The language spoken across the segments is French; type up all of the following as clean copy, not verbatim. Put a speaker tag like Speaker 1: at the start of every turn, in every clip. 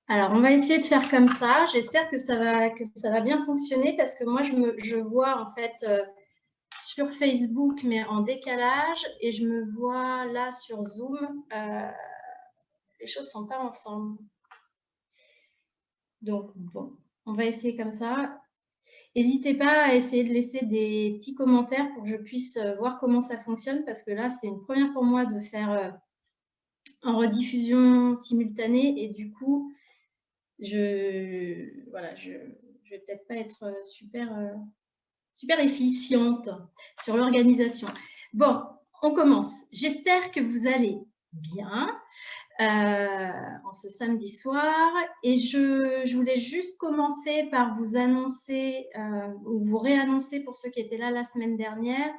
Speaker 1: Alors, on va essayer de faire comme ça. J'espère que ça va bien fonctionner parce que moi, je vois en fait sur Facebook, mais en décalage, et je me vois là sur Zoom. Les choses ne sont pas ensemble. Donc, bon, on va essayer comme ça. N'hésitez pas à essayer de laisser des petits commentaires pour que je puisse voir comment ça fonctionne parce que là, c'est une première pour moi de faire en rediffusion simultanée et du coup, voilà, je vais peut-être pas être super efficiente sur l'organisation. Bon, on commence. J'espère que vous allez bien en ce samedi soir. Et je voulais juste commencer par vous annoncer ou vous réannoncer pour ceux qui étaient là la semaine dernière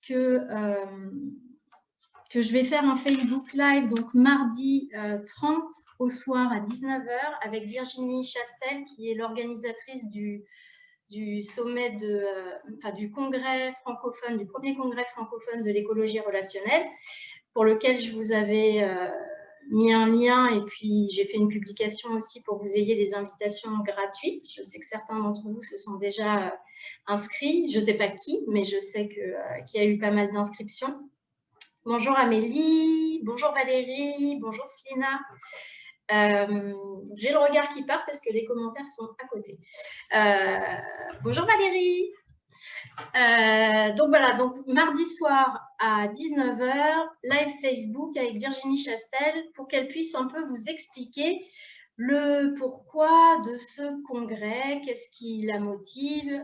Speaker 1: que je vais faire un Facebook Live donc mardi 30 au soir à 19 h avec Virginie Chastel qui est l'organisatrice du sommet du congrès francophone, du premier congrès francophone de l'écologie relationnelle, pour lequel je vous avais mis un lien et puis j'ai fait une publication aussi pour que vous ayez des invitations gratuites. Je sais que certains d'entre vous se sont déjà inscrits. Je ne sais pas qui, mais je sais qu'il y a eu pas mal d'inscriptions. Bonjour Amélie, bonjour Valérie, bonjour Slina. J'ai le regard qui part parce que les commentaires sont à côté. Bonjour Valérie. Donc voilà, donc mardi soir à 19 h, live Facebook avec Virginie Chastel pour qu'elle puisse un peu vous expliquer le pourquoi de ce congrès, qu'est-ce qui la motive,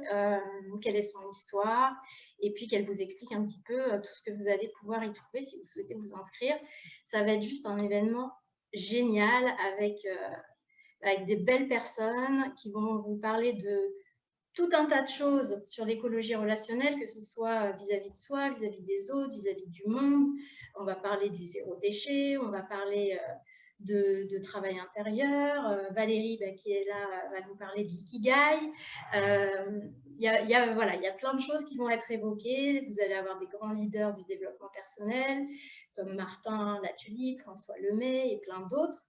Speaker 1: quelle est son histoire, et puis qu'elle vous explique un petit peu tout ce que vous allez pouvoir y trouver si vous souhaitez vous inscrire. Ça va être juste un événement génial avec des belles personnes qui vont vous parler de tout un tas de choses sur l'écologie relationnelle, que ce soit vis-à-vis de soi, vis-à-vis des autres, vis-à-vis du monde. On va parler du zéro déchet, on va parler de travail intérieur. Valérie, qui est là, va nous parler de l'ikigai. Il y a plein de choses qui vont être évoquées. Vous allez avoir des grands leaders du développement personnel, comme Martin Latulippe, François Lemay et plein d'autres.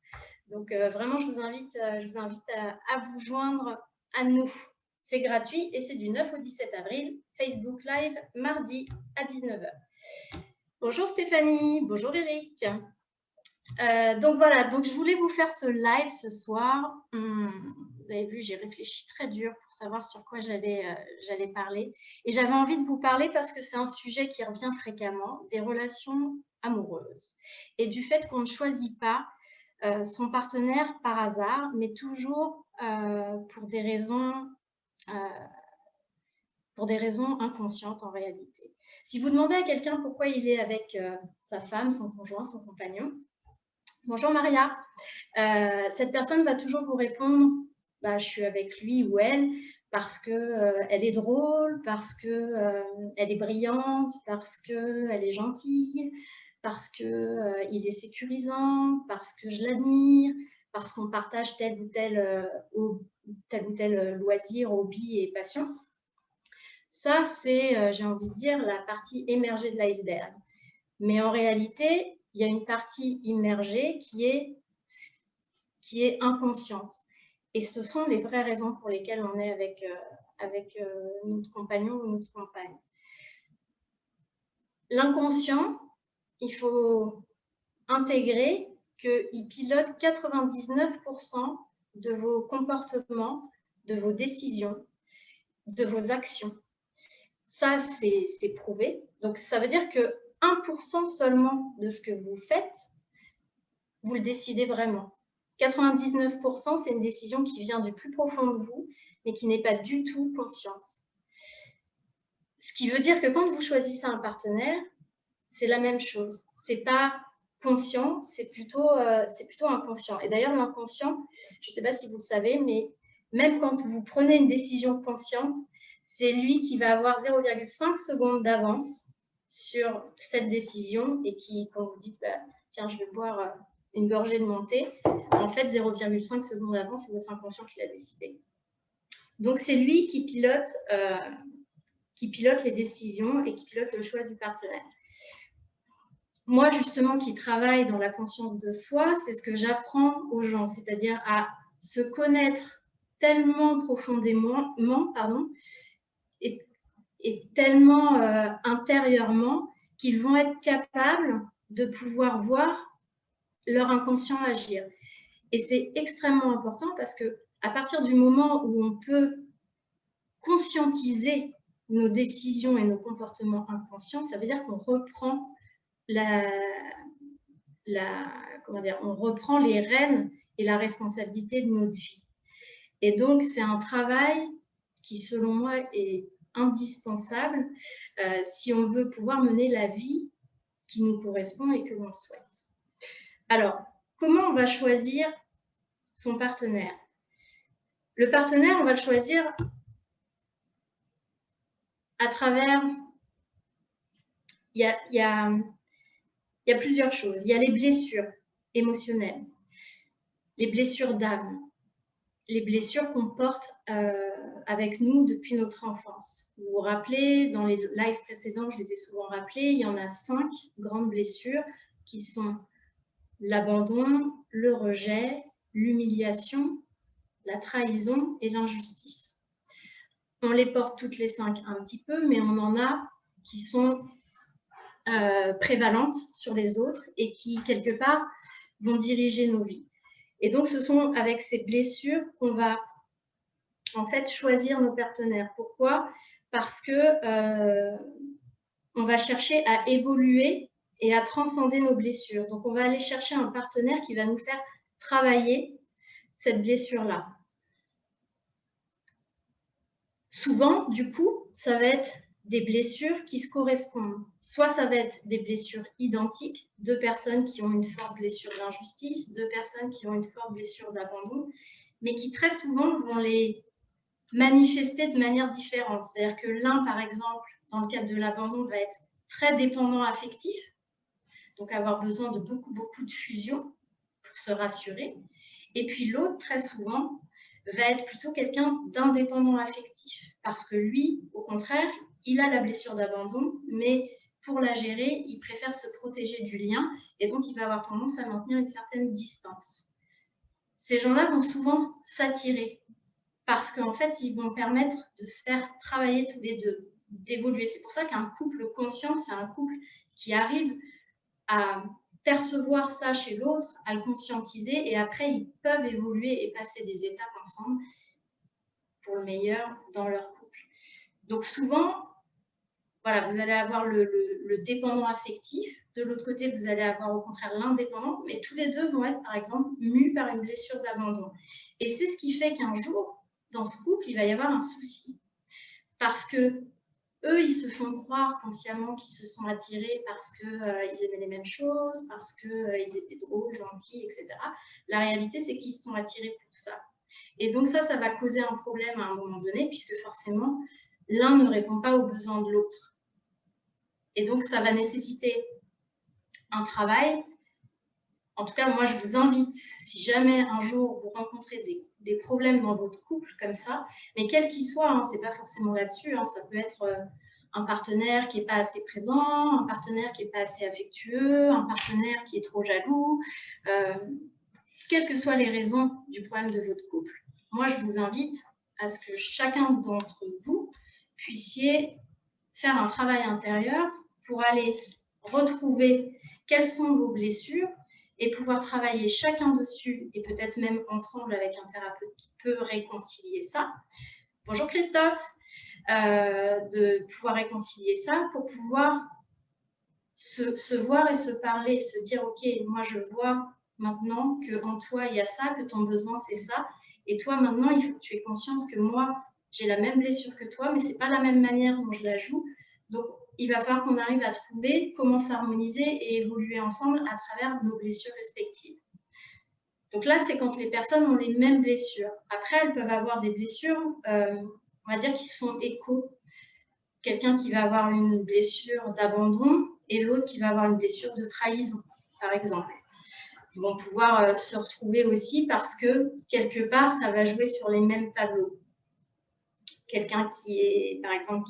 Speaker 1: Donc, vraiment, je vous invite à vous joindre à nous. C'est gratuit et c'est du 9 au 17 avril. Facebook Live, mardi à 19 h. Bonjour Stéphanie, bonjour Eric. Donc voilà, donc je voulais vous faire ce live ce soir. Vous avez vu, j'ai réfléchi très dur pour savoir sur quoi j'allais parler. Et j'avais envie de vous parler parce que c'est un sujet qui revient fréquemment, des relations amoureuses. Et du fait qu'on ne choisit pas son partenaire par hasard, mais toujours pour des raisons inconscientes en réalité. Si vous demandez à quelqu'un pourquoi il est avec sa femme, son conjoint, son compagnon, bonjour Maria, cette personne va toujours vous répondre je suis avec lui ou elle parce qu'elle est drôle, parce qu'elle est brillante, parce qu'elle est gentille, parce qu'il est sécurisant, parce que je l'admire, parce qu'on partage tel ou tel loisir, hobby et passion. Ça, c'est, j'ai envie de dire, la partie émergée de l'iceberg. Mais en réalité, il y a une partie immergée qui est inconsciente. Et ce sont les vraies raisons pour lesquelles on est avec notre compagnon ou notre compagne. L'inconscient, il faut intégrer qu'il pilote 99% de vos comportements, de vos décisions, de vos actions. Ça, c'est prouvé. Donc, ça veut dire que 1% seulement de ce que vous faites, vous le décidez vraiment. 99%, c'est une décision qui vient du plus profond de vous, mais qui n'est pas du tout consciente. Ce qui veut dire que quand vous choisissez un partenaire, c'est la même chose. Ce n'est pas conscient, c'est plutôt inconscient. Et d'ailleurs, l'inconscient, je ne sais pas si vous le savez, mais même quand vous prenez une décision consciente, c'est lui qui va avoir 0,5 secondes d'avance sur cette décision et qui, quand vous dites, tiens, je vais boire une gorgée de mon thé, en fait, 0,5 secondes d'avance, c'est votre inconscient qui l'a décidé. Donc, c'est lui qui pilote les décisions et qui pilote le choix du partenaire. Moi, justement, qui travaille dans la conscience de soi, c'est ce que j'apprends aux gens, c'est-à-dire à se connaître tellement profondément, et tellement intérieurement qu'ils vont être capables de pouvoir voir leur inconscient agir. Et c'est extrêmement important parce qu'à partir du moment où on peut conscientiser nos décisions et nos comportements inconscients, ça veut dire qu'on reprend on reprend les rênes et la responsabilité de notre vie. Et donc, c'est un travail qui, selon moi, est indispensable si on veut pouvoir mener la vie qui nous correspond et que l'on souhaite. Alors, comment on va choisir son partenaire? Le partenaire, on va le choisir à travers... Il y a plusieurs choses. Il y a les blessures émotionnelles, les blessures d'âme, les blessures qu'on porte avec nous depuis notre enfance. Vous vous rappelez, dans les lives précédents, je les ai souvent rappelés, il y en a 5 grandes blessures qui sont l'abandon, le rejet, l'humiliation, la trahison et l'injustice. On les porte toutes les 5 un petit peu, mais on en a qui sont prévalentes sur les autres et qui, quelque part, vont diriger nos vies. Et donc, ce sont avec ces blessures qu'on va en fait choisir nos partenaires. Pourquoi? Parce que on va chercher à évoluer et à transcender nos blessures. Donc, on va aller chercher un partenaire qui va nous faire travailler cette blessure-là. Souvent, du coup, ça va être des blessures qui se correspondent. Soit ça va être des blessures identiques, 2 personnes qui ont une forte blessure d'injustice, 2 personnes qui ont une forte blessure d'abandon, mais qui très souvent vont les manifester de manière différente. C'est-à-dire que l'un, par exemple, dans le cadre de l'abandon, va être très dépendant affectif, donc avoir besoin de beaucoup de fusion pour se rassurer. Et puis l'autre, très souvent, va être plutôt quelqu'un d'indépendant affectif, parce que lui, au contraire, il a la blessure d'abandon, mais pour la gérer, il préfère se protéger du lien, et donc il va avoir tendance à maintenir une certaine distance. Ces gens-là vont souvent s'attirer, parce qu'en fait, ils vont permettre de se faire travailler tous les deux, d'évoluer. C'est pour ça qu'un couple conscient, c'est un couple qui arrive à percevoir ça chez l'autre, à le conscientiser, et après, ils peuvent évoluer et passer des étapes ensemble pour le meilleur dans leur couple. Donc souvent, voilà, vous allez avoir le dépendant affectif, de l'autre côté, vous allez avoir au contraire l'indépendant, mais tous les deux vont être, par exemple, mus par une blessure d'abandon. Et c'est ce qui fait qu'un jour, dans ce couple, il va y avoir un souci. Parce que eux, ils se font croire consciemment qu'ils se sont attirés parce qu'ils aimaient les mêmes choses, parce qu'ils étaient drôles, gentils, etc. La réalité, c'est qu'ils se sont attirés pour ça. Et donc ça va causer un problème à un moment donné, puisque forcément, l'un ne répond pas aux besoins de l'autre. Et donc, ça va nécessiter un travail. En tout cas, moi, je vous invite, si jamais un jour vous rencontrez des problèmes dans votre couple comme ça, mais quel qu'il soit, hein, c'est pas forcément là-dessus, hein, ça peut être un partenaire qui n'est pas assez présent, un partenaire qui n'est pas assez affectueux, un partenaire qui est trop jaloux, quelles que soient les raisons du problème de votre couple. Moi, je vous invite à ce que chacun d'entre vous puissiez faire un travail intérieur pour aller retrouver quelles sont vos blessures et pouvoir travailler chacun dessus et peut-être même ensemble avec un thérapeute qui peut réconcilier ça. Bonjour Christophe, de pouvoir réconcilier ça pour pouvoir se voir et se parler et se dire ok, moi je vois maintenant qu'en toi il y a ça, que ton besoin c'est ça, et toi maintenant il faut que tu aies conscience que moi j'ai la même blessure que toi, mais c'est pas la même manière dont je la joue, donc il va falloir qu'on arrive à trouver comment s'harmoniser et évoluer ensemble à travers nos blessures respectives. Donc là, c'est quand les personnes ont les mêmes blessures. Après, elles peuvent avoir des blessures, on va dire, qui se font écho. Quelqu'un qui va avoir une blessure d'abandon et l'autre qui va avoir une blessure de trahison, par exemple. Ils vont pouvoir se retrouver aussi parce que, quelque part, ça va jouer sur les mêmes tableaux. Quelqu'un qui est, par exemple,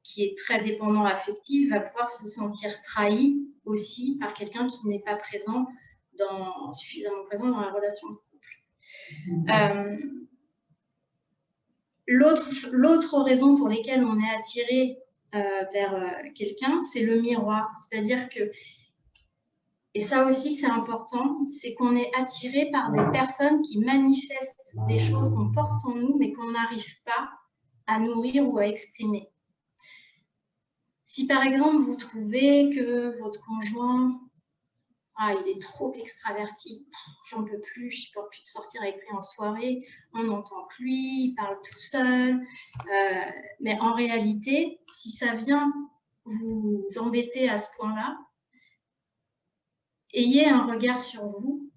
Speaker 1: qui est très dépendant affectif va pouvoir se sentir trahi aussi par quelqu'un qui n'est pas présent suffisamment présent dans la relation de couple. L'autre raison pour laquelle on est attiré vers quelqu'un, c'est le miroir. C'est-à-dire que, et ça aussi c'est important, c'est qu'on est attiré par des personnes qui manifestent des choses qu'on porte en nous, mais qu'on n'arrive pas à nourrir ou à exprimer. Si par exemple vous trouvez que votre conjoint, il est trop extraverti, j'en peux plus, je ne supporte plus de sortir avec lui en soirée, on n'entend que lui, il parle tout seul. Mais en réalité, si ça vient vous embêter à ce point-là, ayez un regard sur vous.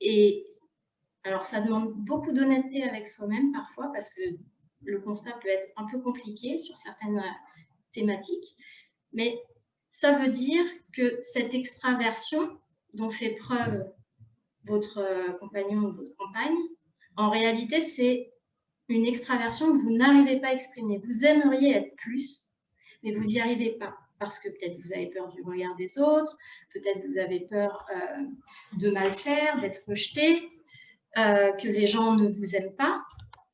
Speaker 1: Et alors, ça demande beaucoup d'honnêteté avec soi-même parfois, parce que le constat peut être un peu compliqué sur certaines thématiques. Mais ça veut dire que cette extraversion dont fait preuve votre compagnon ou votre compagne, en réalité, c'est une extraversion que vous n'arrivez pas à exprimer. Vous aimeriez être plus, mais vous n'y arrivez pas. Parce que peut-être vous avez peur du regard des autres, peut-être vous avez peur de mal faire, d'être rejeté, que les gens ne vous aiment pas.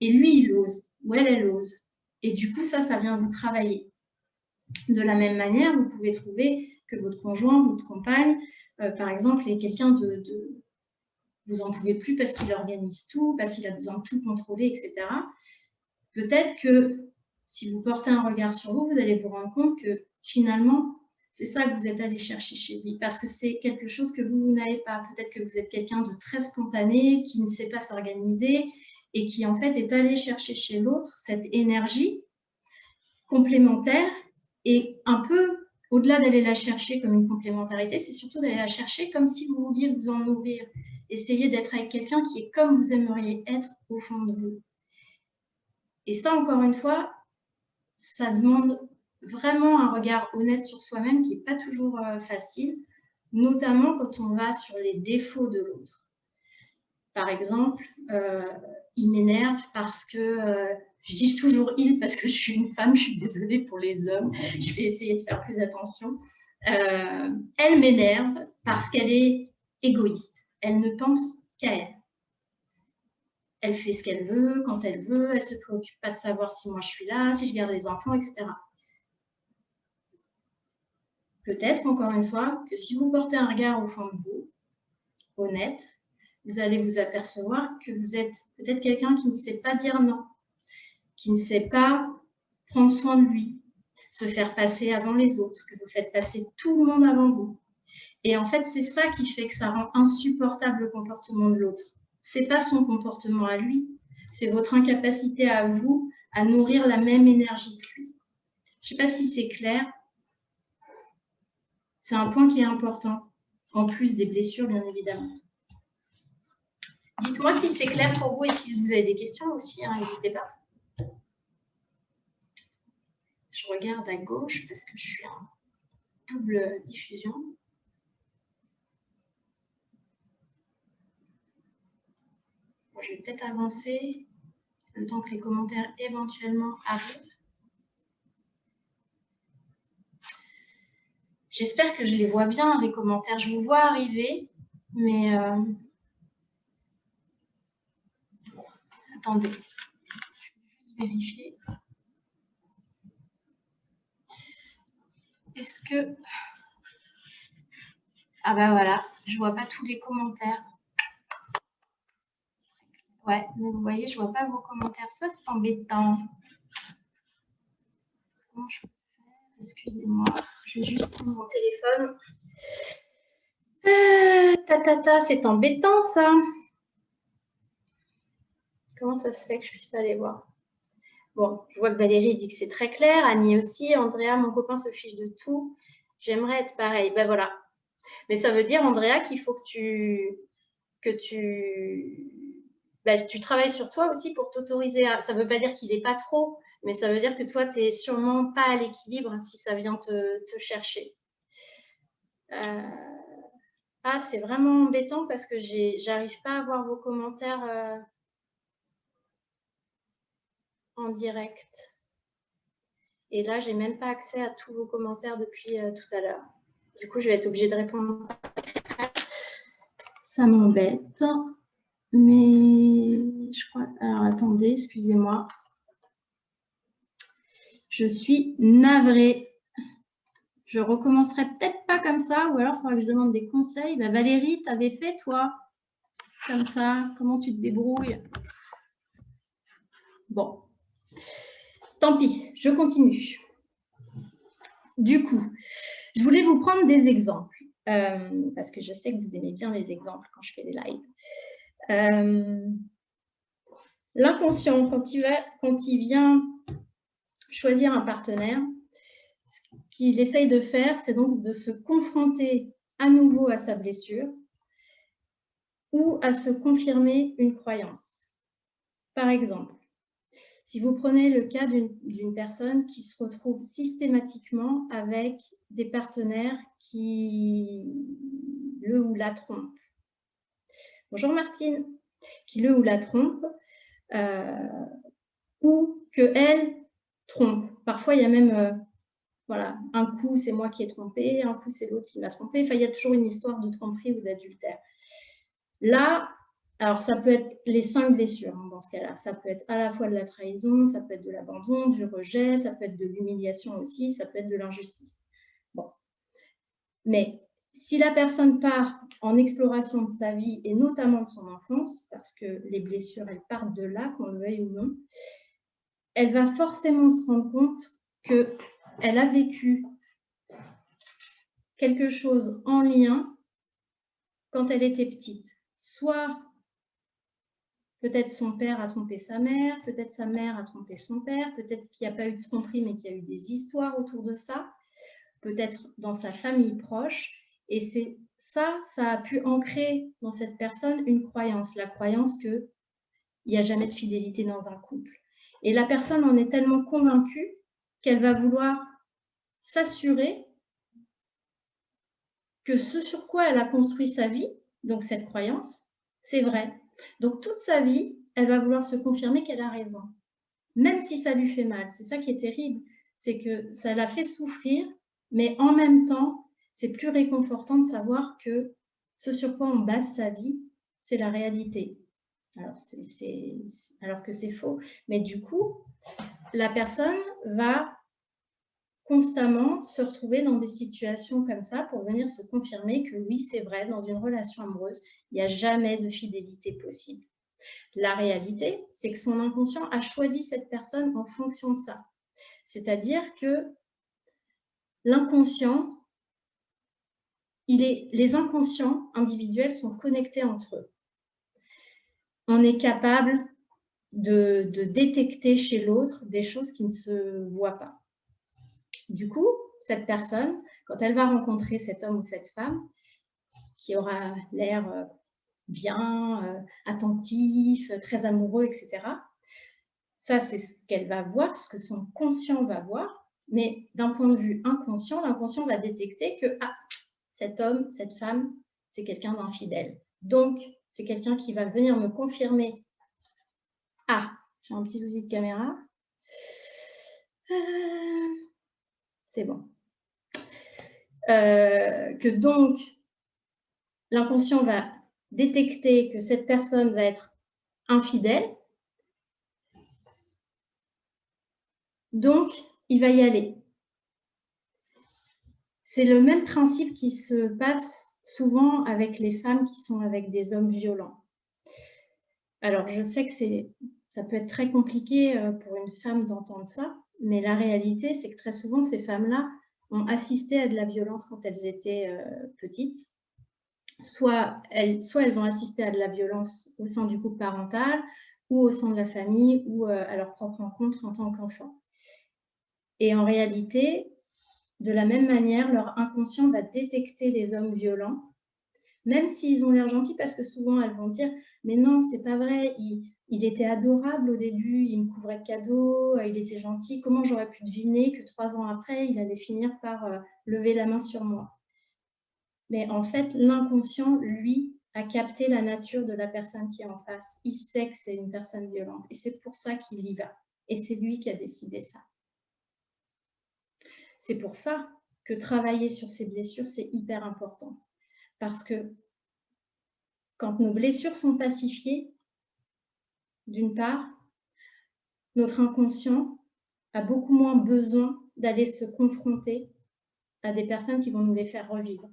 Speaker 1: Et lui, il ose, ou elle ose. Et du coup, ça vient vous travailler. De la même manière, vous pouvez trouver que votre conjoint, votre compagne, par exemple, est quelqu'un de vous n'en pouvez plus parce qu'il organise tout, parce qu'il a besoin de tout contrôler, etc. Peut-être que si vous portez un regard sur vous, vous allez vous rendre compte que finalement, c'est ça que vous êtes allé chercher chez lui, parce que c'est quelque chose que vous n'avez pas. Peut-être que vous êtes quelqu'un de très spontané, qui ne sait pas s'organiser, et qui en fait est allé chercher chez l'autre cette énergie complémentaire, et un peu, au-delà d'aller la chercher comme une complémentarité, c'est surtout d'aller la chercher comme si vous vouliez vous en nourrir. Essayez d'être avec quelqu'un qui est comme vous aimeriez être au fond de vous. Et ça, encore une fois, ça demande vraiment un regard honnête sur soi-même qui n'est pas toujours facile, notamment quand on va sur les défauts de l'autre. Par exemple, il m'énerve parce que, je dis toujours il parce que je suis une femme, je suis désolée pour les hommes, je vais essayer de faire plus attention. Elle m'énerve parce qu'elle est égoïste, elle ne pense qu'à elle. Elle fait ce qu'elle veut, quand elle veut, elle ne se préoccupe pas de savoir si moi je suis là, si je garde les enfants, etc. Peut-être, encore une fois, que si vous portez un regard au fond de vous, honnête, vous allez vous apercevoir que vous êtes peut-être quelqu'un qui ne sait pas dire non, qui ne sait pas prendre soin de lui, se faire passer avant les autres, que vous faites passer tout le monde avant vous. Et en fait, c'est ça qui fait que ça rend insupportable le comportement de l'autre. Ce n'est pas son comportement à lui, c'est votre incapacité à vous à nourrir la même énergie que lui. Je ne sais pas si c'est clair. C'est un point qui est important, en plus des blessures, bien évidemment. Dites-moi si c'est clair pour vous et si vous avez des questions aussi, n'hésitez pas. Je regarde à gauche parce que je suis en double diffusion. Bon, je vais peut-être avancer le temps que les commentaires éventuellement arrivent. J'espère que je les vois bien, les commentaires. Je vous vois arriver, mais... Attendez, je vais vérifier. Est-ce que... Ah ben voilà, je ne vois pas tous les commentaires. Ouais, mais vous voyez, je ne vois pas vos commentaires. Ça, c'est embêtant. Comment je peux faire? Excusez-moi, je vais juste prendre mon téléphone. C'est embêtant, ça. Comment ça se fait que je ne puisse pas les voir? Bon, je vois que Valérie dit que c'est très clair. Annie aussi. Andrea, mon copain se fiche de tout. J'aimerais être pareil. Ben voilà. Mais ça veut dire, Andrea, qu'il faut que tu travailles sur toi aussi pour t'autoriser à... Ça ne veut pas dire qu'il n'est pas trop, mais ça veut dire que toi, tu n'es sûrement pas à l'équilibre si ça vient te chercher. C'est vraiment embêtant parce que j'arrive pas à voir vos commentaires en direct. Et là, j'ai même pas accès à tous vos commentaires depuis tout à l'heure. Du coup, je vais être obligée de répondre. Ça m'embête. Mais je crois... Alors, attendez, excusez-moi. Je suis navrée. Je recommencerai peut-être pas comme ça, ou alors il faudra que je demande des conseils. Bah, Valérie, tu avais fait, toi, comme ça? Comment tu te débrouilles? Bon, tant pis, je continue. Du coup, je voulais vous prendre des exemples, parce que je sais que vous aimez bien les exemples quand je fais des lives. L'inconscient, quand il vient choisir un partenaire, ce qu'il essaye de faire, c'est donc de se confronter à nouveau à sa blessure ou à se confirmer une croyance. Par exemple, si vous prenez le cas d'une personne qui se retrouve systématiquement avec des partenaires qui le ou la trompent. Bonjour Martine. Qui le ou la trompe, ou qu'elle trompe. Parfois, il y a même, voilà, un coup, c'est moi qui ai trompé, un coup, c'est l'autre qui m'a trompé. Enfin, il y a toujours une histoire de tromperie ou d'adultère. Là, alors ça peut être les 5 blessures dans ce cas-là. Ça peut être à la fois de la trahison, ça peut être de l'abandon, du rejet, ça peut être de l'humiliation aussi, ça peut être de l'injustice. Bon. Mais si la personne part en exploration de sa vie et notamment de son enfance, parce que les blessures, elles partent de là, qu'on le veuille ou non, elle va forcément se rendre compte qu'elle a vécu quelque chose en lien quand elle était petite. Soit peut-être son père a trompé sa mère, peut-être sa mère a trompé son père, peut-être qu'il n'y a pas eu de tromperie, mais qu'il y a eu des histoires autour de ça, peut-être dans sa famille proche. Et c'est ça a pu ancrer dans cette personne une croyance, la croyance qu'il n'y a jamais de fidélité dans un couple. Et la personne en est tellement convaincue qu'elle va vouloir s'assurer que ce sur quoi elle a construit sa vie, donc cette croyance, c'est vrai. Donc toute sa vie, elle va vouloir se confirmer qu'elle a raison, même si ça lui fait mal. C'est ça qui est terrible, c'est que ça la fait souffrir, mais en même temps, c'est plus réconfortant de savoir que ce sur quoi on base sa vie, c'est la réalité. Alors que c'est faux. Mais du coup, la personne va constamment se retrouver dans des situations comme ça pour venir se confirmer que oui, c'est vrai, dans une relation amoureuse, il n'y a jamais de fidélité possible. La réalité, c'est que son inconscient a choisi cette personne en fonction de ça. C'est-à-dire que l'inconscient, les inconscients individuels sont connectés entre eux. On est capable de détecter chez l'autre des choses qui ne se voient pas. Du coup, cette personne, quand elle va rencontrer cet homme ou cette femme, qui aura l'air bien, attentif, très amoureux, etc. Ça, c'est ce qu'elle va voir, ce que son conscient va voir. Mais d'un point de vue inconscient, l'inconscient va détecter que cet homme, cette femme, c'est quelqu'un d'infidèle. Donc, c'est quelqu'un qui va venir me confirmer. Ah, j'ai un petit souci de caméra. C'est bon. Que donc, l'inconscient va détecter que cette personne va être infidèle. Donc, il va y aller. C'est le même principe qui se passe souvent avec les femmes qui sont avec des hommes violents. Alors, je sais que ça peut être très compliqué pour une femme d'entendre ça, mais la réalité, c'est que très souvent, ces femmes-là ont assisté à de la violence quand elles étaient petites. Soit elles ont assisté à de la violence au sein du couple parental, ou au sein de la famille, ou à leur propre rencontre en tant qu'enfant. Et en réalité, de la même manière, leur inconscient va détecter les hommes violents, même s'ils ont l'air gentils, parce que souvent elles vont dire « mais non, c'est pas vrai, il était adorable au début, il me couvrait de cadeaux, il était gentil, comment j'aurais pu deviner que 3 ans après, il allait finir par lever la main sur moi ?» Mais en fait, l'inconscient, lui, a capté la nature de la personne qui est en face. Il sait que c'est une personne violente et c'est pour ça qu'il y va. Et c'est lui qui a décidé ça. C'est pour ça que travailler sur ces blessures, c'est hyper important. Parce que quand nos blessures sont pacifiées, d'une part, notre inconscient a beaucoup moins besoin d'aller se confronter à des personnes qui vont nous les faire revivre.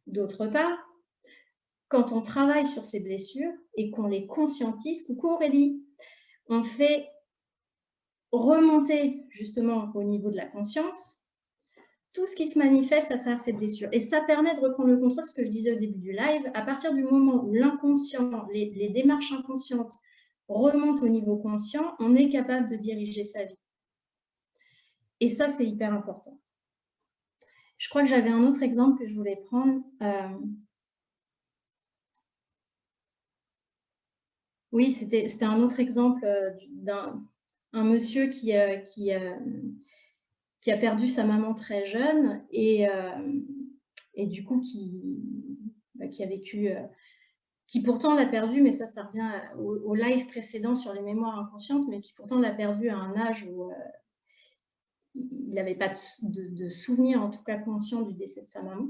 Speaker 1: D'autre part, quand on travaille sur ces blessures et qu'on les conscientise, coucou Aurélie, on fait remonter justement au niveau de la conscience tout ce qui se manifeste à travers ces blessures. Et ça permet de reprendre le contrôle, ce que je disais au début du live, à partir du moment où l'inconscient, les démarches inconscientes remontent au niveau conscient, on est capable de diriger sa vie. Et ça, c'est hyper important. Je crois que j'avais un autre exemple que je voulais prendre. Oui, c'était un autre exemple d'un monsieur qui a perdu sa maman très jeune et du coup qui a vécu, qui pourtant l'a perdu, mais ça revient au live précédent sur les mémoires inconscientes, mais qui pourtant l'a perdu à un âge où il n'avait pas de souvenir, en tout cas conscient, du décès de sa maman.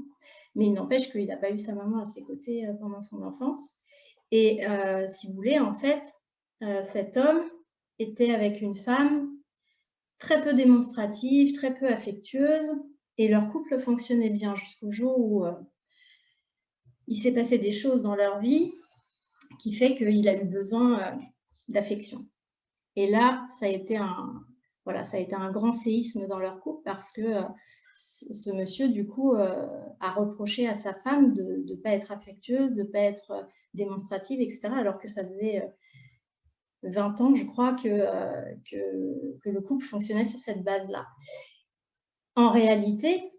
Speaker 1: Mais il n'empêche qu'il n'a pas eu sa maman à ses côtés pendant son enfance. Et si vous voulez, en fait, cet homme était avec une femme très peu démonstrative, très peu affectueuse, et leur couple fonctionnait bien jusqu'au jour où il s'est passé des choses dans leur vie qui fait qu'il a eu besoin d'affection. Et là, ça a été un grand séisme dans leur couple parce que ce monsieur, du coup, a reproché à sa femme de ne pas être affectueuse, de ne pas être démonstrative, etc., alors que ça faisait 20 ans, je crois, que le couple fonctionnait sur cette base-là. En réalité,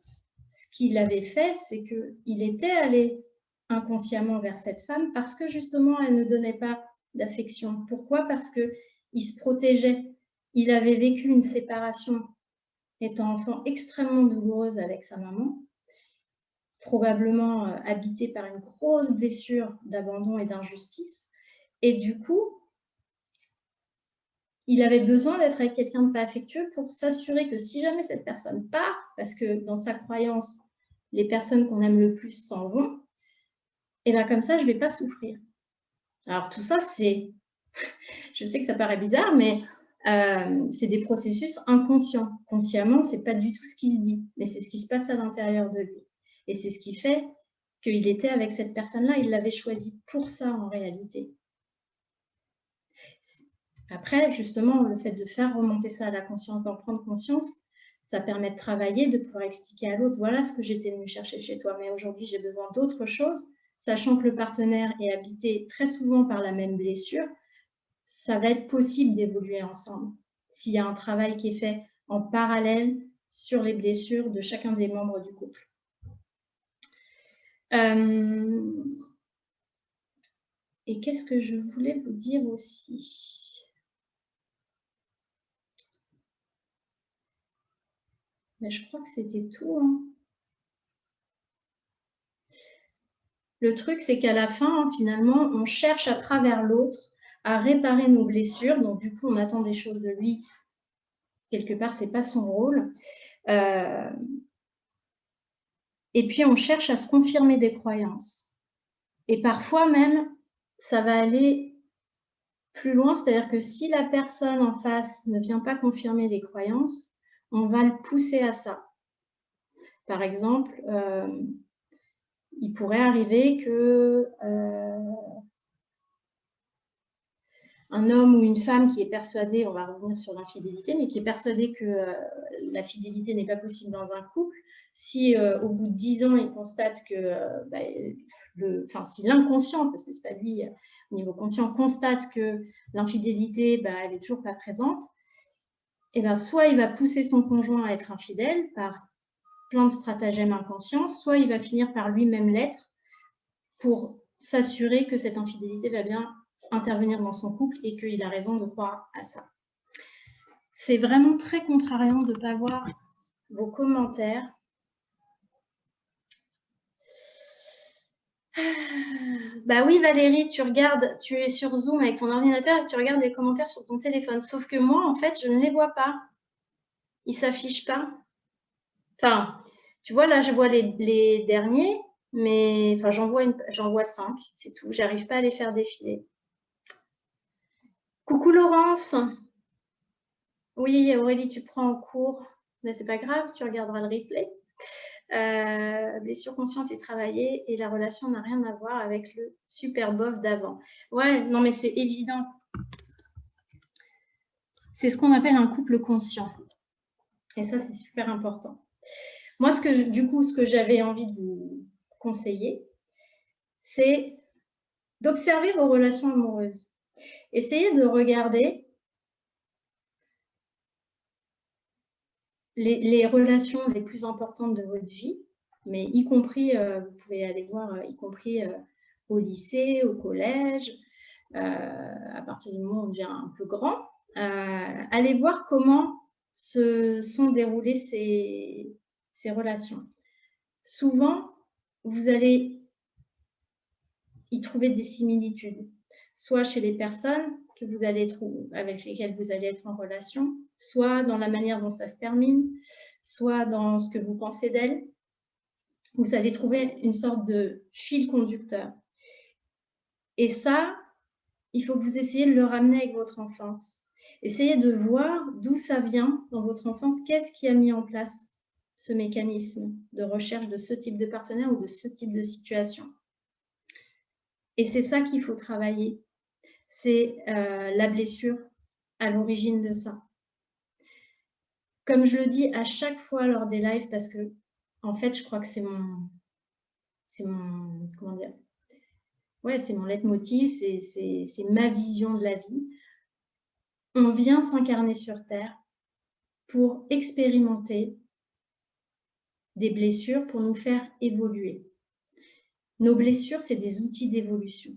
Speaker 1: ce qu'il avait fait, c'est qu'il était allé inconsciemment vers cette femme parce que justement, elle ne donnait pas d'affection. Pourquoi? Parce qu'il se protégeait. Il avait vécu une séparation étant enfant extrêmement douloureuse avec sa maman, probablement habité par une grosse blessure d'abandon et d'injustice. Et du coup, il avait besoin d'être avec quelqu'un de pas affectueux pour s'assurer que si jamais cette personne part, parce que dans sa croyance, les personnes qu'on aime le plus s'en vont, et bien comme ça, je ne vais pas souffrir. Alors tout ça, c'est... Je sais que ça paraît bizarre, mais c'est des processus inconscients. Consciemment, ce n'est pas du tout ce qui se dit, mais c'est ce qui se passe à l'intérieur de lui. Et c'est ce qui fait qu'il était avec cette personne-là, il l'avait choisi pour ça en réalité. Après, justement, le fait de faire remonter ça à la conscience, d'en prendre conscience, ça permet de travailler, de pouvoir expliquer à l'autre, voilà ce que j'étais venue chercher chez toi, mais aujourd'hui j'ai besoin d'autre chose, sachant que le partenaire est habité très souvent par la même blessure, ça va être possible d'évoluer ensemble s'il y a un travail qui est fait en parallèle sur les blessures de chacun des membres du couple. Et qu'est-ce que je voulais vous dire aussi ? Mais je crois que c'était tout. Hein. Le truc, c'est qu'à la fin, finalement, on cherche à travers l'autre à réparer nos blessures. Donc, du coup, on attend des choses de lui. Quelque part, ce n'est pas son rôle. Et puis, on cherche à se confirmer des croyances. Et parfois même, ça va aller plus loin. C'est-à-dire que si la personne en face ne vient pas confirmer les croyances, on va le pousser à ça. Par exemple, il pourrait arriver que un homme ou une femme qui est persuadé, on va revenir sur l'infidélité, mais qui est persuadé que la fidélité n'est pas possible dans un couple, si au bout de 10 ans, il constate que, si l'inconscient, parce que ce n'est pas lui, au niveau conscient, constate que l'infidélité, elle n'est toujours pas présente, et soit il va pousser son conjoint à être infidèle par plein de stratagèmes inconscients, soit il va finir par lui-même l'être pour s'assurer que cette infidélité va bien intervenir dans son couple et qu'il a raison de croire à ça. C'est vraiment très contrariant de ne pas voir vos commentaires. Bah oui Valérie, tu es sur Zoom avec ton ordinateur et tu regardes les commentaires sur ton téléphone. Sauf que moi, en fait, je ne les vois pas. Ils ne s'affichent pas. Enfin, tu vois, là, je vois les derniers, mais enfin, j'en vois 5, c'est tout. J'arrive pas à les faire défiler. Coucou Laurence. Oui, Aurélie, tu prends en cours. Mais c'est pas grave, tu regarderas le replay. Blessure consciente et travaillée, et la relation n'a rien à voir avec le super bof d'avant. Ouais, non, mais c'est évident. C'est ce qu'on appelle un couple conscient. Et ça, c'est super important. Moi, ce que j'avais envie de vous conseiller, c'est d'observer vos relations amoureuses. Essayez de regarder les relations les plus importantes de votre vie, mais y compris, vous pouvez aller voir, y compris au lycée, au collège, à partir du moment où on devient un peu grand, allez voir comment se sont déroulées ces relations. Souvent, vous allez y trouver des similitudes, soit chez les personnes que vous allez avec lesquelles vous allez être en relation, soit dans la manière dont ça se termine, soit dans ce que vous pensez d'elles. Vous allez trouver une sorte de fil conducteur. Et ça, il faut que vous essayiez de le ramener avec votre enfance. Essayez de voir d'où ça vient dans votre enfance, qu'est-ce qui a mis en place ce mécanisme de recherche de ce type de partenaire ou de ce type de situation. Et c'est ça qu'il faut travailler. C'est la blessure à l'origine de ça. Comme je le dis à chaque fois lors des lives, parce que en fait, je crois que c'est mon comment dire, ouais, c'est mon leitmotiv, c'est ma vision de la vie. On vient s'incarner sur Terre pour expérimenter des blessures, pour nous faire évoluer. Nos blessures, c'est des outils d'évolution.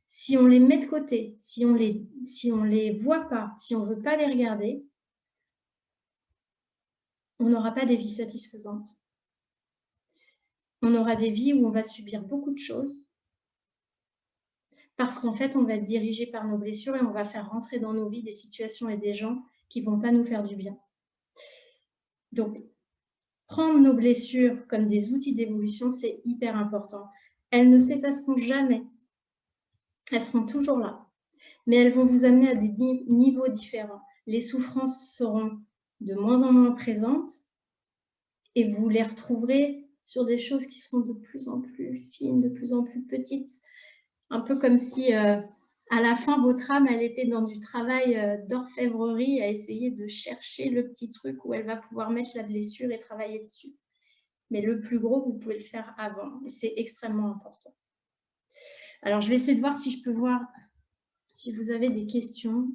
Speaker 1: Si on les met de côté, si on les voit pas, si on veut pas les regarder, on n'aura pas des vies satisfaisantes. On aura des vies où on va subir beaucoup de choses parce qu'en fait, on va être dirigé par nos blessures et on va faire rentrer dans nos vies des situations et des gens qui ne vont pas nous faire du bien. Donc, prendre nos blessures comme des outils d'évolution, c'est hyper important. Elles ne s'effaceront jamais. Elles seront toujours là. Mais elles vont vous amener à des niveaux différents. Les souffrances seront de moins en moins présentes et vous les retrouverez sur des choses qui seront de plus en plus fines, de plus en plus petites. Un peu comme si, à la fin, votre âme, elle était dans du travail d'orfèvrerie à essayer de chercher le petit truc où elle va pouvoir mettre la blessure et travailler dessus. Mais le plus gros, vous pouvez le faire avant. Et c'est extrêmement important. Alors, je vais essayer de voir si je peux voir si vous avez des questions.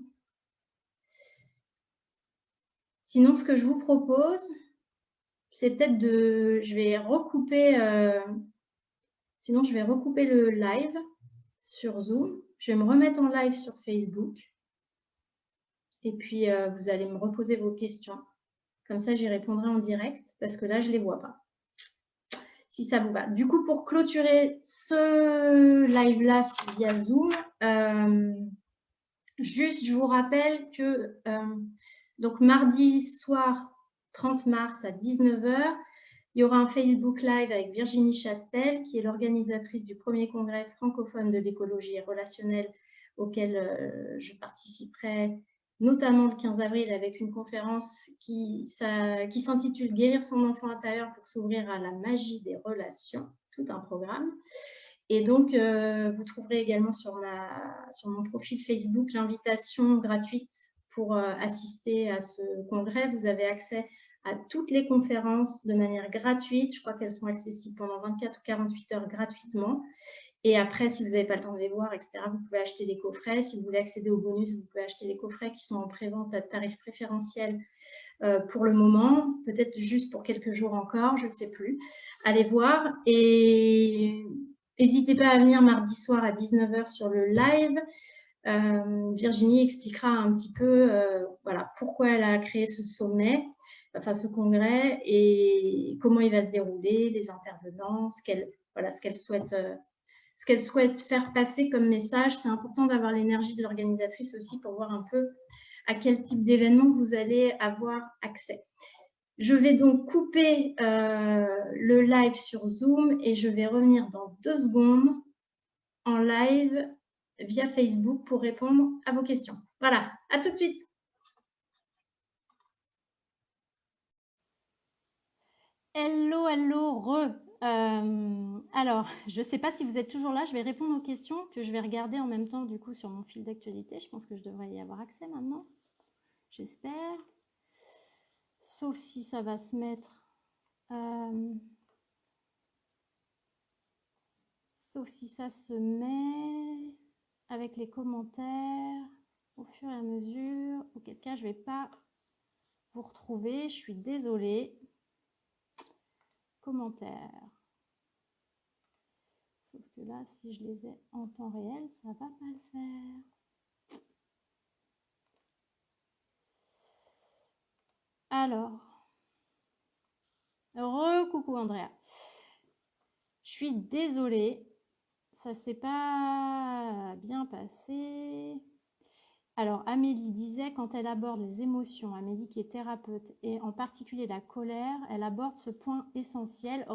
Speaker 1: Sinon, ce que je vous propose, c'est peut-être de... Je vais recouper... sinon, je vais recouper le live sur Zoom. Je vais me remettre en live sur Facebook. Et puis, vous allez me reposer vos questions. Comme ça, j'y répondrai en direct parce que là, je ne les vois pas. Si ça vous va. Du coup, pour clôturer ce live-là via Zoom, juste, je vous rappelle que donc mardi soir 30 mars à 19 h, il y aura un Facebook Live avec Virginie Chastel, qui est l'organisatrice du premier congrès francophone de l'écologie relationnelle auquel je participerai, notamment le 15 avril, avec une conférence qui s'intitule « Guérir son enfant intérieur pour s'ouvrir à la magie des relations », tout un programme. Et donc, vous trouverez également sur mon profil Facebook l'invitation gratuite pour assister à ce congrès. Vous avez accès à toutes les conférences de manière gratuite. Je crois qu'elles sont accessibles pendant 24 ou 48 heures gratuitement. Et après, si vous n'avez pas le temps de les voir, etc., vous pouvez acheter des coffrets. Si vous voulez accéder aux bonus, vous pouvez acheter les coffrets qui sont en prévente à tarif préférentiel pour le moment, peut-être juste pour quelques jours encore, je ne sais plus. Allez voir et n'hésitez pas à venir mardi soir à 19 h sur le live. Virginie expliquera un petit peu voilà, pourquoi elle a créé ce sommet, enfin ce congrès, et comment il va se dérouler, les intervenants, ce qu'elle souhaite faire passer comme message. C'est important d'avoir l'énergie de l'organisatrice aussi pour voir un peu à quel type d'événement vous allez avoir accès. Je vais donc couper le live sur Zoom et je vais revenir dans 2 secondes en live via Facebook pour répondre à vos questions. Voilà, à tout de suite. Hello, hello, alors, je ne sais pas si vous êtes toujours là, je vais répondre aux questions que je vais regarder en même temps du coup sur mon fil d'actualité. Je pense que je devrais y avoir accès maintenant, j'espère. Sauf si ça va se mettre... sauf si ça se met avec les commentaires au fur et à mesure. Auquel cas, je ne vais pas vous retrouver. Je suis désolée. Commentaires. Sauf que là, si je les ai en temps réel, ça ne va pas le faire. Alors, coucou Andrea. Je suis désolée, ça s'est pas bien passé. Alors, Amélie disait, quand elle aborde les émotions, Amélie qui est thérapeute, et en particulier la colère, elle aborde ce point essentiel,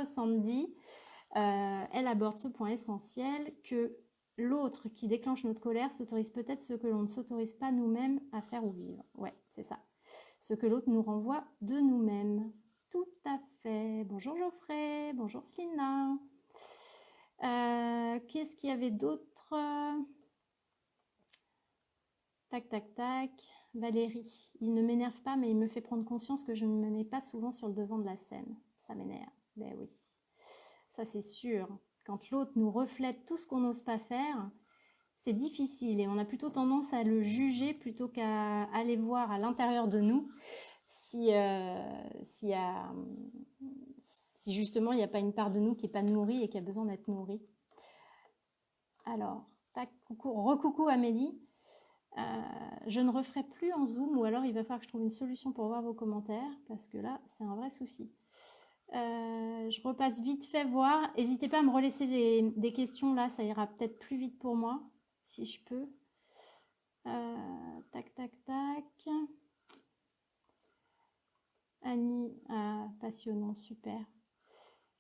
Speaker 1: Sandy, elle aborde ce point essentiel que l'autre qui déclenche notre colère s'autorise peut-être ce que l'on ne s'autorise pas nous-mêmes à faire ou vivre. Ouais, c'est ça. Ce que l'autre nous renvoie de nous-mêmes. Tout à fait. Bonjour Geoffrey, bonjour Slina. Qu'est-ce qu'il y avait d'autre? Tac, tac, tac. Valérie, il ne m'énerve pas, mais il me fait prendre conscience que je ne me mets pas souvent sur le devant de la scène. Ça m'énerve. Ben oui, ça c'est sûr. Quand l'autre nous reflète tout ce qu'on n'ose pas faire, c'est difficile et on a plutôt tendance à le juger plutôt qu'à aller voir à l'intérieur de nous si justement il n'y a pas une part de nous qui n'est pas nourrie et qui a besoin d'être nourrie. Alors, tac, coucou, recoucou Amélie. Je ne referai plus en Zoom ou alors il va falloir que je trouve une solution pour voir vos commentaires parce que là, c'est un vrai souci. Je repasse vite fait voir. N'hésitez pas à me relaisser des questions là, ça ira peut-être plus vite pour moi si je peux. Tac, tac, tac. Annie, passionnant, super.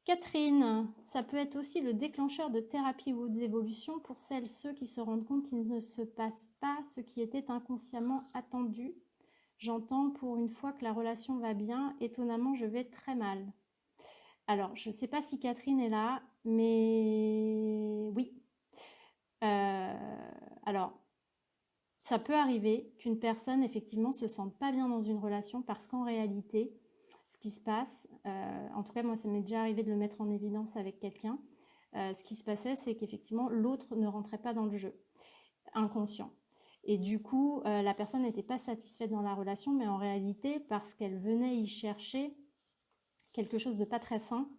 Speaker 1: Catherine, ça peut être aussi le déclencheur de thérapie ou d'évolution pour celles, ceux qui se rendent compte qu'il ne se passe pas ce qui était inconsciemment attendu. J'entends pour une fois que la relation va bien, étonnamment je vais très mal. Alors, je ne sais pas si Catherine est là, mais oui. Alors, ça peut arriver qu'une personne, effectivement, se sente pas bien dans une relation parce qu'en réalité, ce qui se passe, en tout cas, moi, ça m'est déjà arrivé de le mettre en évidence avec quelqu'un, ce qui se passait, c'est qu'effectivement, l'autre ne rentrait pas dans le jeu, inconscient. Et du coup, la personne n'était pas satisfaite dans la relation, mais en réalité, parce qu'elle venait y chercher quelque chose de pas très sain,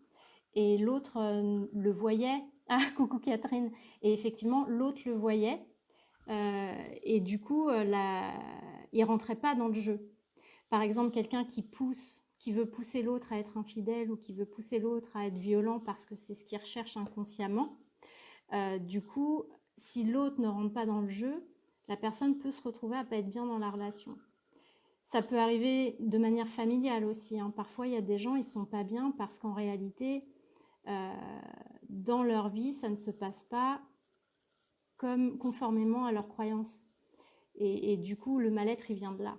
Speaker 1: et l'autre le voyait. Ah, coucou Catherine. Et effectivement, l'autre le voyait, et du coup, il rentrait pas dans le jeu. Par exemple, quelqu'un qui veut pousser l'autre à être infidèle ou qui veut pousser l'autre à être violent parce que c'est ce qu'il recherche inconsciemment. Du coup, si l'autre ne rentre pas dans le jeu, la personne peut se retrouver à pas être bien dans la relation. Ça peut arriver de manière familiale aussi, hein. Parfois, il y a des gens, ils sont pas bien parce qu'en réalité, dans leur vie, ça ne se passe pas comme conformément à leurs croyances. Et du coup, le mal-être, il vient de là.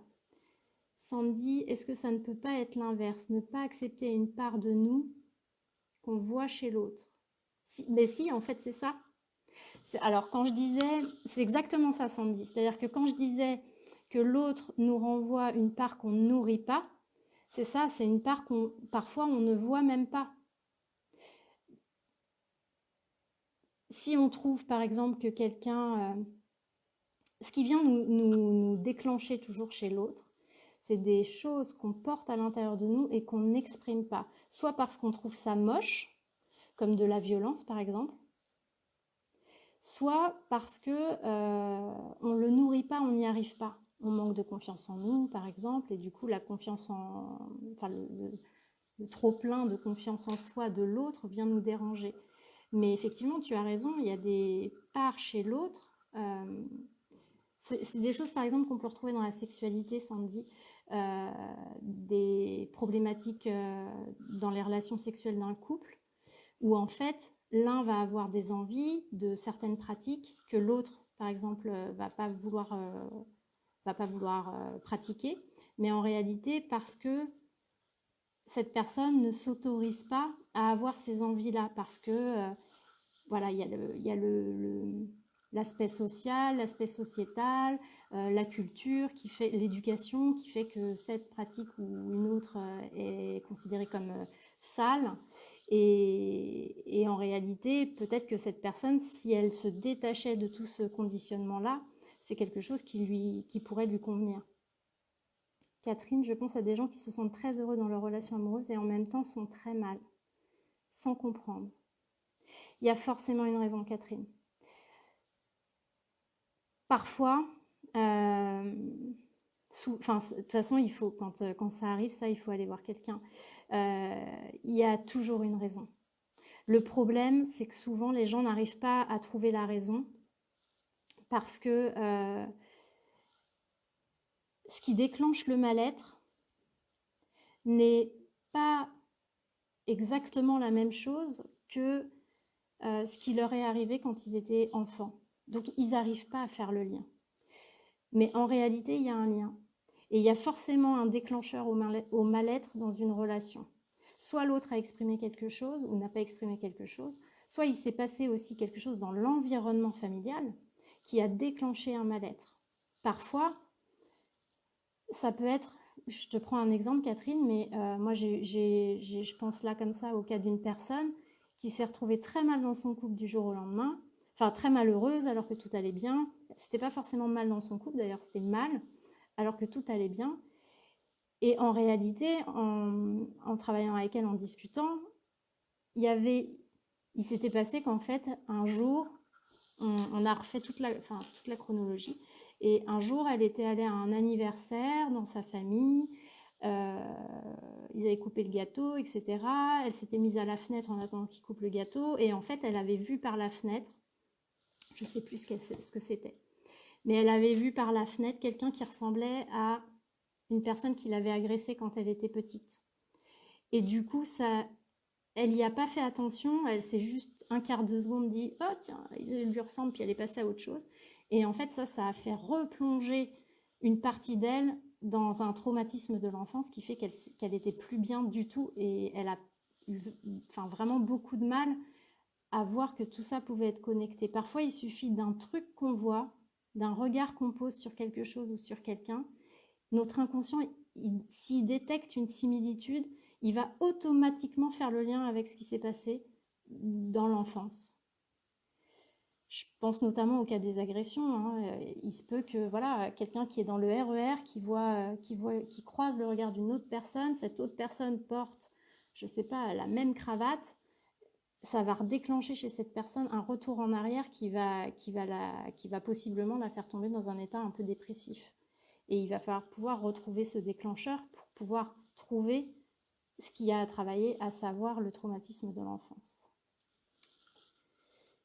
Speaker 1: Sandy, est-ce que ça ne peut pas être l'inverse? Ne pas accepter une part de nous qu'on voit chez l'autre. Mais si, en fait, c'est ça. Alors, quand je disais, c'est exactement ça, Sandy. C'est-à-dire que quand je disais que l'autre nous renvoie une part qu'on ne nourrit pas, c'est ça, c'est une part qu'on parfois on ne voit même pas. Si on trouve, par exemple, que quelqu'un... ce qui vient nous déclencher toujours chez l'autre, c'est des choses qu'on porte à l'intérieur de nous et qu'on n'exprime pas. Soit parce qu'on trouve ça moche, comme de la violence par exemple, soit parce que on le nourrit pas, on n'y arrive pas. On manque de confiance en nous par exemple, et du coup la confiance en... Enfin, le trop-plein de confiance en soi de l'autre vient nous déranger. Mais effectivement, tu as raison, il y a des parts chez l'autre... c'est des choses, par exemple, qu'on peut retrouver dans la sexualité, Sandy.
Speaker 2: des problématiques dans les relations sexuelles d'un couple, où en fait, l'un va avoir des envies de certaines pratiques que l'autre, par exemple, va pas vouloir pratiquer, mais en réalité parce que cette personne ne s'autorise pas à avoir ces envies-là, parce que voilà, il y a l'aspect social, l'aspect sociétal, la culture, qui fait l'éducation, qui fait que cette pratique ou une autre est considérée comme sale. Et en réalité, peut-être que cette personne, si elle se détachait de tout ce conditionnement-là, c'est quelque chose qui pourrait lui convenir. Catherine, je pense à des gens qui se sentent très heureux dans leur relation amoureuse et en même temps sont très mal, sans comprendre. Il y a forcément une raison, Catherine. Parfois, de toute façon, il faut, quand ça arrive, ça, il faut aller voir quelqu'un. Il y a toujours une raison. Le problème, c'est que souvent, les gens n'arrivent pas à trouver la raison parce que ce qui déclenche le mal-être n'est pas exactement la même chose que ce qui leur est arrivé quand ils étaient enfants. Donc, ils n'arrivent pas à faire le lien. Mais en réalité, il y a un lien. Et il y a forcément un déclencheur au mal-être dans une relation. Soit l'autre a exprimé quelque chose ou n'a pas exprimé quelque chose, soit il s'est passé aussi quelque chose dans l'environnement familial qui a déclenché un mal-être. Parfois, ça peut être, je te prends un exemple Catherine, mais moi je pense là comme ça au cas d'une personne qui s'est retrouvée très mal dans son couple du jour au lendemain, enfin très malheureuse alors que tout allait bien. C'était pas forcément mal dans son couple, d'ailleurs c'était mal alors que tout allait bien. Et en réalité, en travaillant avec elle, en discutant, il s'était passé qu'en fait, un jour, on a refait toute la chronologie. Et un jour, elle était allée à un anniversaire dans sa famille. Ils avaient coupé le gâteau, etc. Elle s'était mise à la fenêtre en attendant qu'ils coupent le gâteau. Et en fait, elle avait vu par la fenêtre, je ne sais plus ce que c'était, mais elle avait vu par la fenêtre quelqu'un qui ressemblait à une personne qui l'avait agressée quand elle était petite. Et du coup, elle n'y a pas fait attention, elle s'est juste un quart de seconde dit « Oh tiens, il lui ressemble », puis elle est passée à autre chose. Et en fait, ça a fait replonger une partie d'elle dans un traumatisme de l'enfance qui fait qu'elle était plus bien du tout et elle a eu vraiment beaucoup de mal à voir que tout ça pouvait être connecté. Parfois, il suffit d'un truc qu'on voit, d'un regard qu'on pose sur quelque chose ou sur quelqu'un. Notre inconscient, s'il détecte une similitude, il va automatiquement faire le lien avec ce qui s'est passé dans l'enfance. Je pense notamment au cas des agressions. Hein. Il se peut que voilà, quelqu'un qui est dans le RER, qui croise le regard d'une autre personne, cette autre personne porte, je ne sais pas, la même cravate, ça va redéclencher chez cette personne un retour en arrière qui va possiblement la faire tomber dans un état un peu dépressif. Et il va falloir pouvoir retrouver ce déclencheur pour pouvoir trouver ce qu'il y a à travailler, à savoir le traumatisme de l'enfance.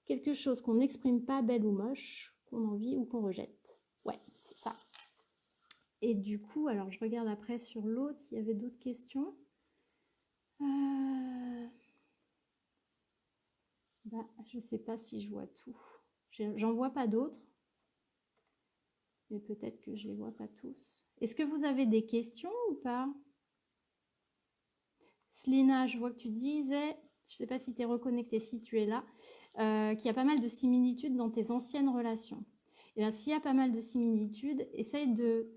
Speaker 2: Quelque chose qu'on n'exprime pas, belle ou moche, qu'on envie ou qu'on rejette. Ouais, c'est ça. Et du coup, alors je regarde après sur l'autre s'il y avait d'autres questions. Je sais pas si je vois tout. J'en vois pas d'autres. Mais peut-être que je les vois pas tous. Est-ce que vous avez des questions ou pas? Slina, je vois que tu disais, je sais pas si tu es reconnectée, si tu es là, qu'il y a pas mal de similitudes dans tes anciennes relations. Et bien, s'il y a pas mal de similitudes, essaye de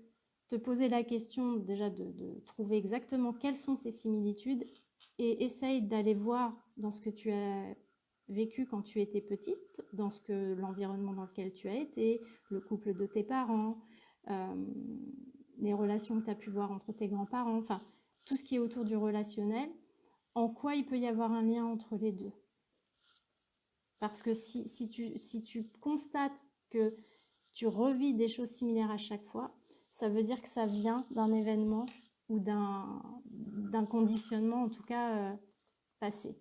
Speaker 2: te poser la question déjà de trouver exactement quelles sont ces similitudes et essaye d'aller voir dans ce que tu as vécu quand tu étais petite, dans l'environnement dans lequel tu as été, le couple de tes parents, les relations que tu as pu voir entre tes grands-parents, enfin tout ce qui est autour du relationnel, en quoi il peut y avoir un lien entre les deux. Parce que si tu constates que tu revis des choses similaires à chaque fois, ça veut dire que ça vient d'un événement ou d'un conditionnement, en tout cas, passé.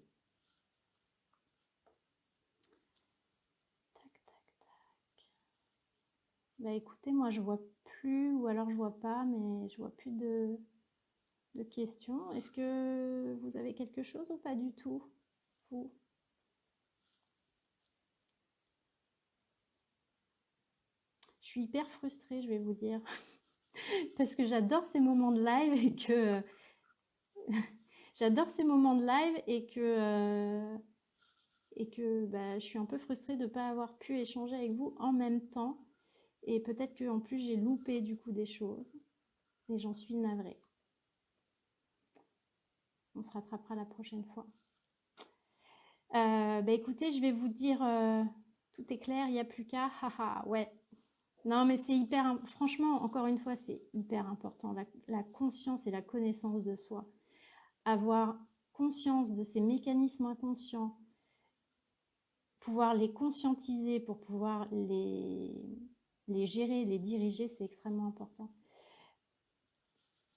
Speaker 2: Tac, tac, tac. Bah écoutez, moi je vois plus, ou alors je vois pas, mais je vois plus de questions. Est-ce que vous avez quelque chose ou pas du tout, vous? Je suis hyper frustrée, je vais vous dire, parce que j'adore ces moments de live et que j'adore ces moments de live et que bah, je suis un peu frustrée de ne pas avoir pu échanger avec vous en même temps. Et peut-être qu'en plus j'ai loupé du coup des choses et j'en suis navrée. On se rattrapera la prochaine fois. Bah écoutez, je vais vous dire, tout est clair, il n'y a plus qu'à, haha, ouais. Non mais c'est hyper, franchement, encore une fois, c'est hyper important, la conscience et la connaissance de soi. Avoir conscience de ces mécanismes inconscients, pouvoir les conscientiser pour pouvoir les gérer, les diriger, c'est extrêmement important.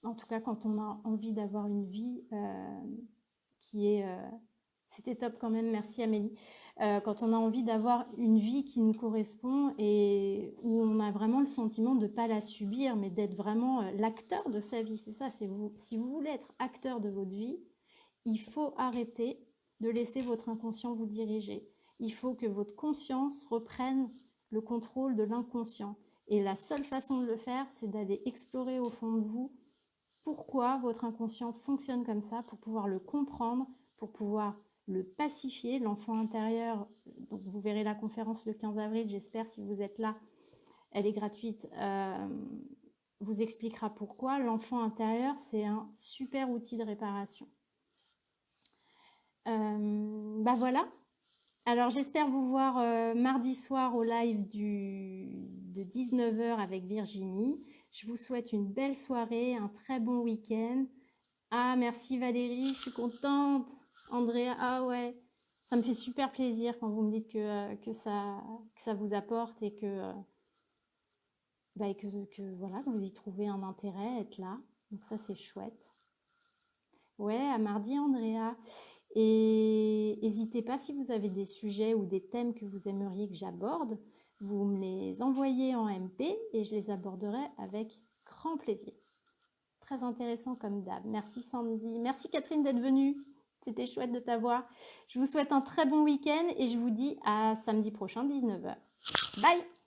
Speaker 2: En tout cas, quand on a envie d'avoir une vie qui est... c'était top quand même, merci Amélie. Quand on a envie d'avoir une vie qui nous correspond et où on a vraiment le sentiment de ne pas la subir, mais d'être vraiment l'acteur de sa vie. C'est ça, c'est vous. Si vous voulez être acteur de votre vie, il faut arrêter de laisser votre inconscient vous diriger. Il faut que votre conscience reprenne le contrôle de l'inconscient. Et la seule façon de le faire, c'est d'aller explorer au fond de vous pourquoi votre inconscient fonctionne comme ça, pour pouvoir le comprendre, pour pouvoir le pacifier, l'enfant intérieur. Donc vous verrez la conférence le 15 avril, j'espère, si vous êtes là, elle est gratuite, vous expliquera pourquoi. L'enfant intérieur, c'est un super outil de réparation. Bah voilà. Alors j'espère vous voir mardi soir au live de 19h avec Virginie. Je vous souhaite une belle soirée, un très bon week-end. Ah, merci Valérie, je suis contente. Andrea, ah ouais, ça me fait super plaisir quand vous me dites que ça vous apporte et bah, voilà, que vous y trouvez un intérêt, être là. Donc ça, c'est chouette. Ouais, à mardi, Andrea. Et n'hésitez pas, si vous avez des sujets ou des thèmes que vous aimeriez que j'aborde, vous me les envoyez en MP et je les aborderai avec grand plaisir. Très intéressant comme d'hab. Merci Sandy. Merci Catherine d'être venue. C'était chouette de t'avoir. Je vous souhaite un très bon week-end et je vous dis à samedi prochain, 19h. Bye!